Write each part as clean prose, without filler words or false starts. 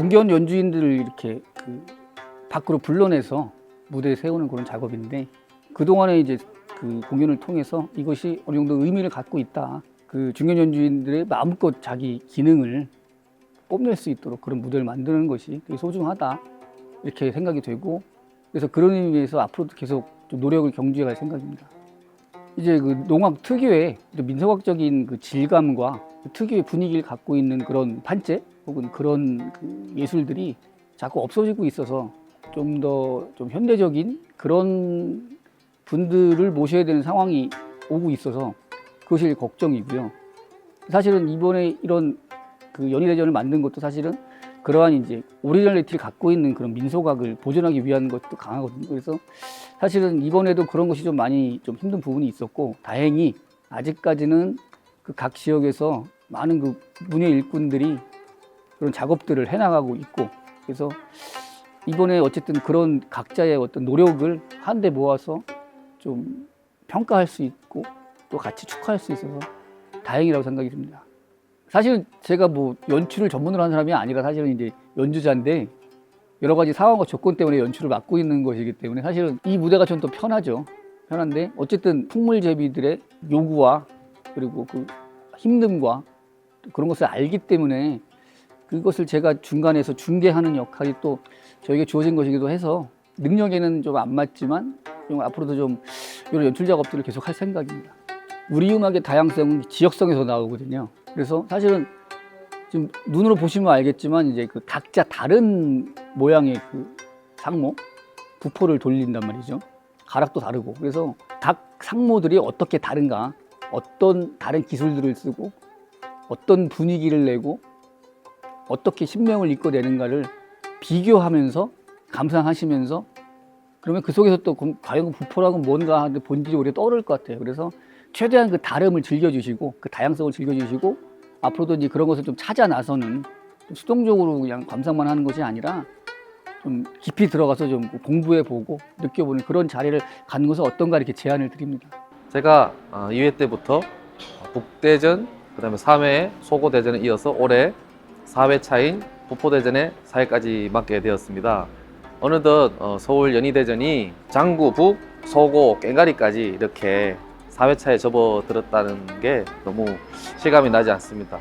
중견 연주인들을 이렇게 그 밖으로 불러내서 무대에 세우는 그런 작업인데, 그동안에 이제 그 공연을 통해서 이것이 어느 정도 의미를 갖고 있다. 그 중견 연주인들의 마음껏 자기 기능을 뽐낼 수 있도록 그런 무대를 만드는 것이 되게 소중하다. 이렇게 생각이 되고, 그래서 그런 의미에서 앞으로도 계속 좀 노력을 경주해 갈 생각입니다. 이제 그 농악 특유의 민속학적인 그 질감과 특유의 분위기를 갖고 있는 그런 판재 혹은 그런 그 예술들이 자꾸 없어지고 있어서 좀 더 좀 현대적인 그런 분들을 모셔야 되는 상황이 오고 있어서 그것이 걱정이고요. 사실은 이번에 이런 그 연희대전을 만든 것도 사실은 그러한 이제 오리지널리티를 갖고 있는 그런 민속학을 보존하기 위한 것도 강하거든요. 그래서 사실은 이번에도 그런 것이 좀 많이 좀 힘든 부분이 있었고, 다행히 아직까지는 그 각 지역에서 많은 그 문예 일꾼들이 그런 작업들을 해나가고 있고, 그래서 이번에 어쨌든 그런 각자의 어떤 노력을 한데 모아서 좀 평가할 수 있고 또 같이 축하할 수 있어서 다행이라고 생각이 듭니다. 사실은 제가 뭐 연출을 전문으로 하는 사람이 아니라 사실은 이제 연주자인데, 여러 가지 상황과 조건 때문에 연출을 맡고 있는 것이기 때문에 사실은 이 무대가 좀 더 편하죠. 편한데 어쨌든 풍물제비들의 요구와 그리고 그 힘듦과 그런 것을 알기 때문에 그것을 제가 중간에서 중개하는 역할이 또 저에게 주어진 것이기도 해서 능력에는 좀 안 맞지만 좀 앞으로도 좀 이런 연출 작업들을 계속 할 생각입니다. 우리 음악의 다양성은 지역성에서 나오거든요. 그래서 사실은 지금 눈으로 보시면 알겠지만 이제 그 각자 다른 모양의 그 상모, 부포를 돌린단 말이죠. 가락도 다르고. 그래서 각 상모들이 어떻게 다른가, 어떤 다른 기술들을 쓰고 어떤 분위기를 내고 어떻게 신명을 이끌어내는가를 비교하면서 감상하시면서, 그러면 그 속에서 또 과연 부포라고 뭔가 하는데 본질이 우리가 떠오를 것 같아요. 그래서 최대한 그 다름을 즐겨주시고 그 다양성을 즐겨주시고, 앞으로도 이제 그런 것을 좀 찾아 나서는, 좀 수동적으로 그냥 감상만 하는 것이 아니라 좀 깊이 들어가서 좀 공부해보고 느껴보는 그런 자리를 갖는 것은 어떤가 이렇게 제안을 드립니다. 제가 2회 때부터 북대전, 그 다음에 3회 소고대전에 이어서 올해 4회 차인 부포대전에 4회까지 맡게 되었습니다. 어느덧 서울 연희대전이 장구, 북, 소고, 꽹가리까지 이렇게 4회차에 접어들었다는 게 너무 실감이 나지 않습니다.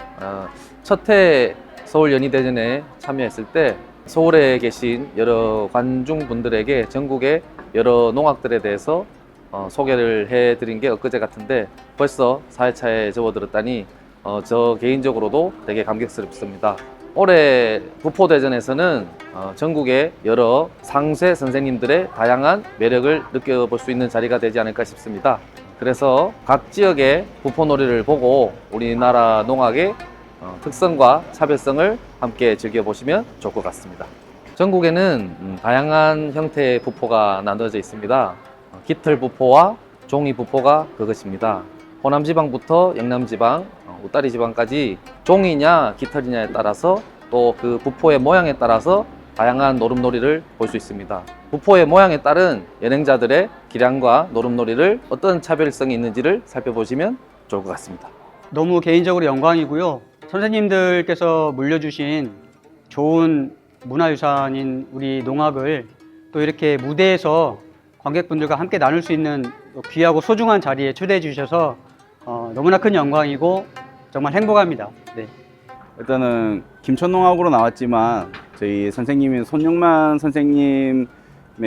첫 해 서울 연희대전에 참여했을 때 서울에 계신 여러 관중분들에게 전국의 여러 농악들에 대해서 소개를 해드린 게 엊그제 같은데, 벌써 4회차에 접어들었다니 저 개인적으로도 되게 감격스럽습니다. 올해 부포대전에서는 전국의 여러 상쇄 선생님들의 다양한 매력을 느껴볼 수 있는 자리가 되지 않을까 싶습니다. 그래서 각 지역의 부포놀이를 보고 우리나라 농악의 특성과 차별성을 함께 즐겨보시면 좋을 것 같습니다. 전국에는 다양한 형태의 부포가 나눠져 있습니다. 깃털 부포와 종이 부포가 그것입니다. 호남지방부터 영남지방, 웃다리지방까지 종이냐 깃털이냐에 따라서 또 그 부포의 모양에 따라서 다양한 노름놀이를 볼 수 있습니다. 부포의 모양에 따른 연행자들의 기량과 노름놀이를 어떤 차별성이 있는지를 살펴보시면 좋을 것 같습니다. 너무 개인적으로 영광이고요. 선생님들께서 물려주신 좋은 문화유산인 우리 농악을 또 이렇게 무대에서 관객분들과 함께 나눌 수 있는 귀하고 소중한 자리에 초대해 주셔서 너무나 큰 영광이고 정말 행복합니다. 네. 일단은 김천농악으로 나왔지만 저희 선생님인 손용만 선생님의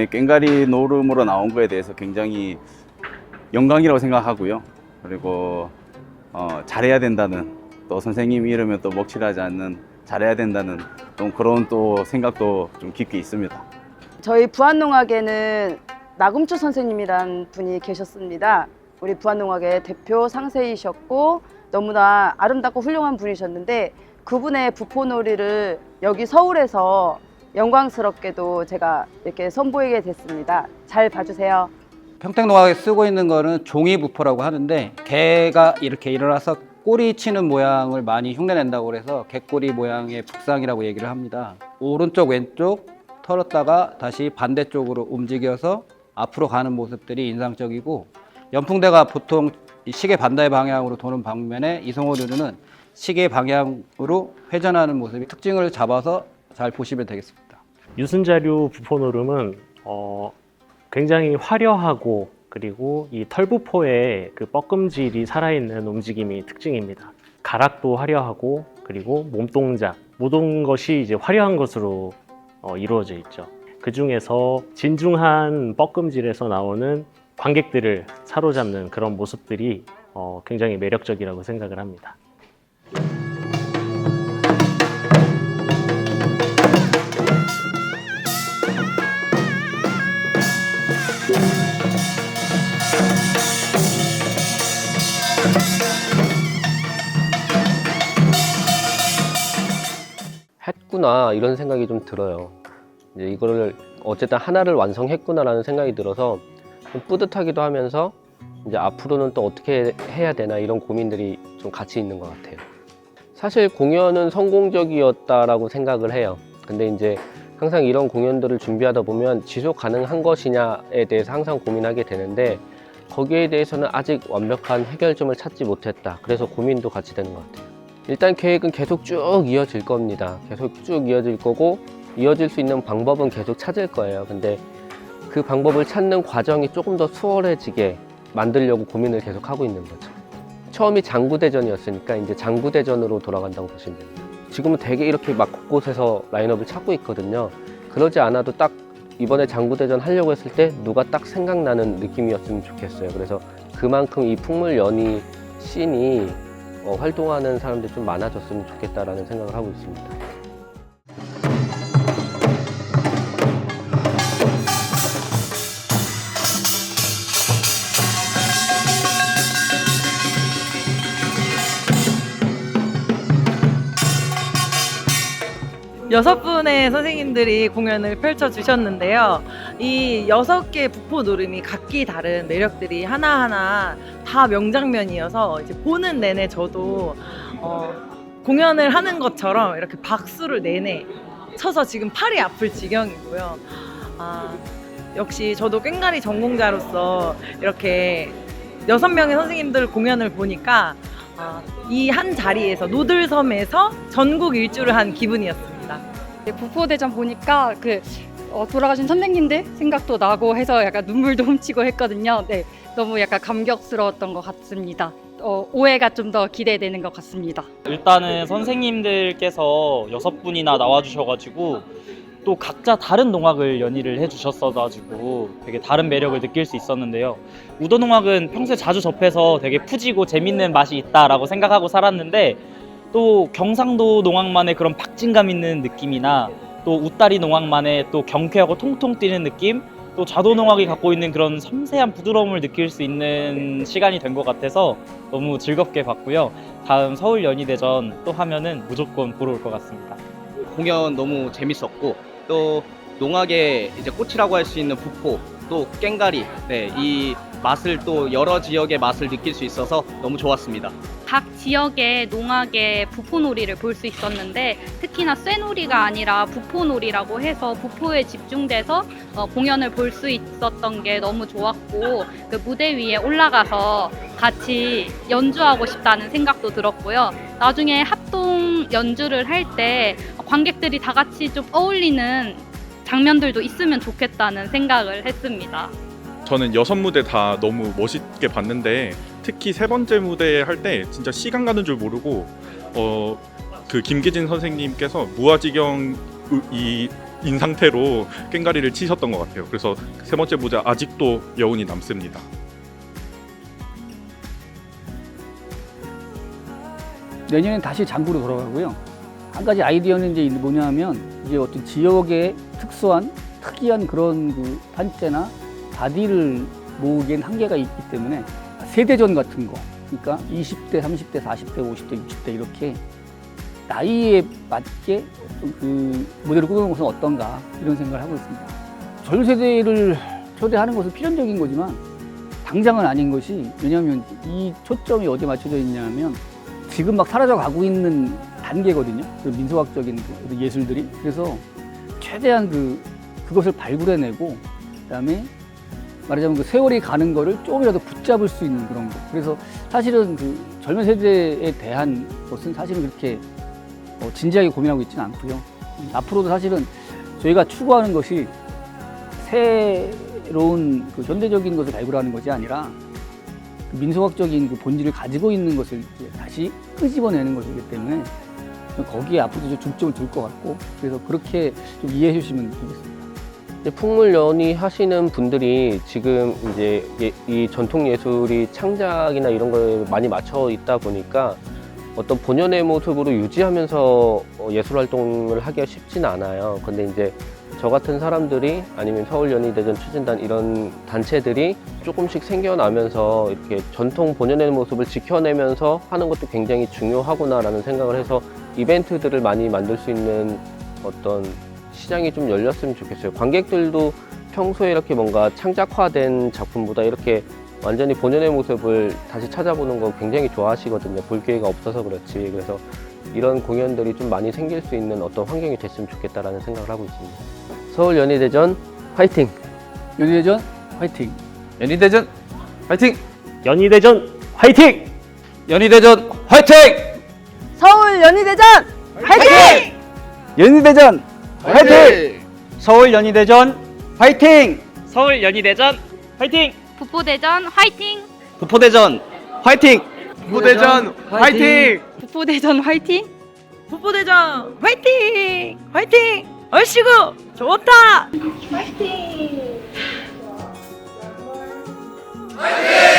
꽹가리 노름으로 나온 거에 대해서 굉장히 영광이라고 생각하고요. 그리고 잘해야 된다는, 또 선생님 이름에 또 먹칠하지 않는 잘해야 된다는 좀 그런 또 생각도 좀 깊게 있습니다. 저희 부안농악에는 나금초 선생님이란 분이 계셨습니다. 우리 부안농악의 대표 상세이셨고 너무나 아름답고 훌륭한 분이셨는데, 그분의 부포놀이를 여기 서울에서 영광스럽게도 제가 이렇게 선보이게 됐습니다. 잘 봐주세요. 평택농악에 쓰고 있는 거는 종이 부포라고 하는데, 개가 이렇게 일어나서 꼬리 치는 모양을 많이 흉내낸다고 그래서 개꼬리 모양의 북상이라고 얘기를 합니다. 오른쪽 왼쪽 털었다가 다시 반대쪽으로 움직여서 앞으로 가는 모습들이 인상적이고, 연풍대가 보통 시계 반대 방향으로 도는 방면에 이성호 누르는 시계 방향으로 회전하는 모습이 특징을 잡아서 잘 보시면 되겠습니다. 유순자류 부포노름은 굉장히 화려하고 그리고 이 털부포의 그 뻐끔질이 살아있는 움직임이 특징입니다. 가락도 화려하고 그리고 몸동작 모든 것이 이제 화려한 것으로 이루어져 있죠. 그 중에서 진중한 뻐끔질에서 나오는 관객들을 사로잡는 그런 모습들이 굉장히 매력적이라고 생각을 합니다. 했구나 이런 생각이 좀 들어요. 이제 이거를 어쨌든 하나를 완성했구나라는 생각이 들어서 좀 뿌듯하기도 하면서 이제 앞으로는 또 어떻게 해야 되나 이런 고민들이 좀 같이 있는 것 같아요. 사실 공연은 성공적이었다라고 생각을 해요. 근데 이제 항상 이런 공연들을 준비하다 보면 지속 가능한 것이냐에 대해서 항상 고민하게 되는데 거기에 대해서는 아직 완벽한 해결점을 찾지 못했다. 그래서 고민도 같이 되는 것 같아요. 일단 계획은 계속 쭉 이어질 겁니다. 계속 쭉 이어질 거고 이어질 수 있는 방법은 계속 찾을 거예요. 근데 그 방법을 찾는 과정이 조금 더 수월해지게 만들려고 고민을 계속 하고 있는 거죠. 처음이 장구대전이었으니까 이제 장구대전으로 돌아간다고 보시면 됩니다. 지금은 되게 이렇게 막 곳곳에서 라인업을 찾고 있거든요. 그러지 않아도 딱 이번에 장구대전 하려고 했을 때 누가 딱 생각나는 느낌이었으면 좋겠어요. 그래서 그만큼 이 풍물연희 씬이 활동하는 사람들이 좀 많아졌으면 좋겠다라는 생각을 하고 있습니다. 여섯 분의 선생님들이 공연을 펼쳐주셨는데요. 이 6개 부포 노름이 각기 다른 매력들이 하나하나 다 명장면이어서 이제 보는 내내 저도 공연을 하는 것처럼 이렇게 박수를 내내 쳐서 지금 팔이 아플 지경이고요. 역시 저도 꽹과리 전공자로서 이렇게 6명의 선생님들 공연을 보니까 이 한 자리에서 노들섬에서 전국 일주를 한 기분이었습니다. 부포대전 보니까 돌아가신 선생님들 생각도 나고 해서 약간 눈물도 훔치고 했거든요. 네, 너무 약간 감격스러웠던 것 같습니다. 오해가 좀 더 기대되는 것 같습니다. 일단은 선생님들께서 6분이나 나와주셔가지고 또 각자 다른 농악을 연희를 해주셨어가지고 되게 다른 매력을 느낄 수 있었는데요. 우도농악은 평소에 자주 접해서 되게 푸지고 재밌는 맛이 있다라고 생각하고 살았는데 또 경상도 농악만의 그런 박진감 있는 느낌이나 또 웃다리 농악만의 또 경쾌하고 통통 뛰는 느낌, 또 좌도 농악이 갖고 있는 그런 섬세한 부드러움을 느낄 수 있는 시간이 된 것 같아서 너무 즐겁게 봤고요. 다음 서울 연희대전 또 하면은 무조건 보러 올 것 같습니다. 공연 너무 재밌었고 또 농악의 이제 꽃이라고 할 수 있는 부포 또 꽹과리 이 맛을 또 여러 지역의 맛을 느낄 수 있어서 너무 좋았습니다. 각 지역의 농악의 부포놀이를 볼 수 있었는데 특히나 쇠놀이가 아니라 부포놀이라고 해서 부포에 집중돼서 공연을 볼 수 있었던 게 너무 좋았고 그 무대 위에 올라가서 같이 연주하고 싶다는 생각도 들었고요. 나중에 합동 연주를 할 때 관객들이 다 같이 좀 어울리는 장면들도 있으면 좋겠다는 생각을 했습니다. 저는 6무대 다 너무 멋있게 봤는데 특히 3번째 무대 할 때 진짜 시간 가는 줄 모르고 그 김기진 선생님께서 무아지경 인 상태로 꽹과리를 치셨던 것 같아요. 그래서 3번째 무대 아직도 여운이 남습니다. 내년엔 다시 장구로 돌아가고요. 한 가지 아이디어는 이제 뭐냐면 이제 어떤 지역의 특이한 그런 그 판재나 바디를 모으기엔 한계가 있기 때문에 세대전 같은 거, 그러니까 20대, 30대, 40대, 50대, 60대 이렇게 나이에 맞게 그 모델을 꾸미는 것은 어떤가 이런 생각을 하고 있습니다. 젊은 세대를 초대하는 것은 필연적인 거지만 당장은 아닌 것이, 왜냐하면 이 초점이 어디에 맞춰져 있냐면 지금 막 사라져가고 있는 단계거든요. 그 민속학적인 그 예술들이. 그래서 최대한 그것을 발굴해내고 그다음에 말하자면 그 세월이 가는 거를 조금이라도 붙잡을 수 있는 그런 거. 그래서 사실은 그 젊은 세대에 대한 것은 사실은 그렇게 진지하게 고민하고 있지는 않고요. 앞으로도 사실은 저희가 추구하는 것이 새로운 그 현대적인 것을 발굴하는 것이 아니라 그 민속학적인 그 본질을 가지고 있는 것을 이제 다시 끄집어내는 것이기 때문에 거기에 앞으로도 좀 중점을 둘 것 같고, 그래서 그렇게 좀 이해해 주시면 되겠습니다. 풍물 연희 하시는 분들이 지금 이제 이 전통 예술이 창작이나 이런 거에 많이 맞춰 있다 보니까 어떤 본연의 모습으로 유지하면서 예술 활동을 하기가 쉽진 않아요. 근데 이제 저 같은 사람들이 아니면 서울연희대전 추진단 이런 단체들이 조금씩 생겨나면서 이렇게 전통 본연의 모습을 지켜내면서 하는 것도 굉장히 중요하구나라는 생각을 해서 이벤트들을 많이 만들 수 있는 어떤 시장이 좀 열렸으면 좋겠어요. 관객들도 평소에 이렇게 뭔가 창작화된 작품보다 이렇게 완전히 본연의 모습을 다시 찾아보는 거 굉장히 좋아하시거든요. 볼 기회가 없어서 그렇지. 그래서 이런 공연들이 좀 많이 생길 수 있는 어떤 환경이 됐으면 좋겠다라는 생각을 하고 있습니다. 서울연희대전 화이팅! 연희대전 화이팅! 연희대전 화이팅! 연희대전 화이팅! 연희대전 화이팅! 서울 연희대전 화이팅! 연희대전 화이팅! 서울 연희대전 화이팅! 서울 연희대전 화이팅! 부포대전 화이팅! 부포대전 화이팅! 부대전 화이팅! 부포대전 화이팅! 부포대전 화이팅! 화이팅! 얼씨구 좋다! 화이팅! 화이팅!